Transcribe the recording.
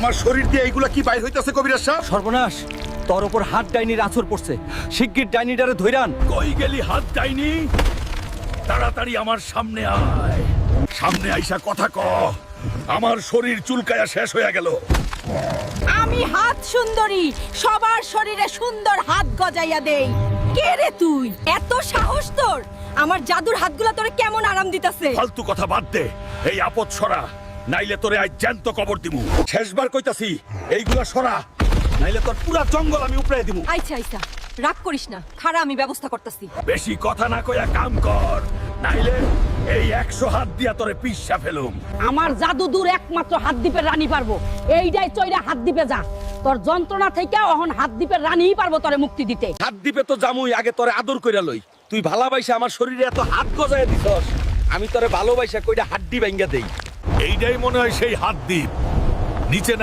আমার শরীর দিয়ে এইগুলা কি বাইর হইতাছে কবিরাজ সাহেব? সর্বনাশ, তোর ওপর হাত ডাইনির আছর পড়ছে। শিগগির ডাইনিটারে ধইরান। কই গেলি হাত ডাইনি? তাড়াতাড়ি আমার সামনে আয়। সামনে আইসা কথা ক। আমার শরীর চুলকায়া শেষ হয়ে গেল। আমি হাত সুন্দরী, সবার শরীরে সুন্দর হাত গজাইয়া দেই। কে রে তুই? এত সাহস তোর? আমার জাদুর হাতগুলা তোরে কেমন আরাম দিতাছে? ফালতু কথা বাদ দে। এই আপদ সরা, নাইলে তোরে আজ জ্যান্ত কবর দিমু। শেষবার কইতাছি, এইগুলা সরা, নাইলে তোর পুরা জঙ্গল আমি উপড়ে দিমু। আইছা আইছা, রাগ করিস না, খারা আমি ব্যবস্থা করতেছি। বেশি কথা না কইয়া কাম কর, নাইলে এই 100 হাত দিয়া তোরে পিচ্ছা ফেলুম। আমার জাদু দূর একমাত্র হাত দ্বীপের রানী পারবো। এইটাই চইরা হাত দ্বীপে যা। তোর যন্ত্রণা থেকে অহন হাত দ্বীপের রানীই পারবো তোরে মুক্তি দিতে। হাত দিবে তো জামুই, আগে তোরে আদর কইরা লই। তুই ভালোবাসা আমার শরীরে এত হাত গজায় দিছস, আমি তোরে ভালোবাসা কইরা হাড্ডি ভাঙ্গা দেই। এইটাই মনে হয় সেই হাত দ্বীপ। নিচে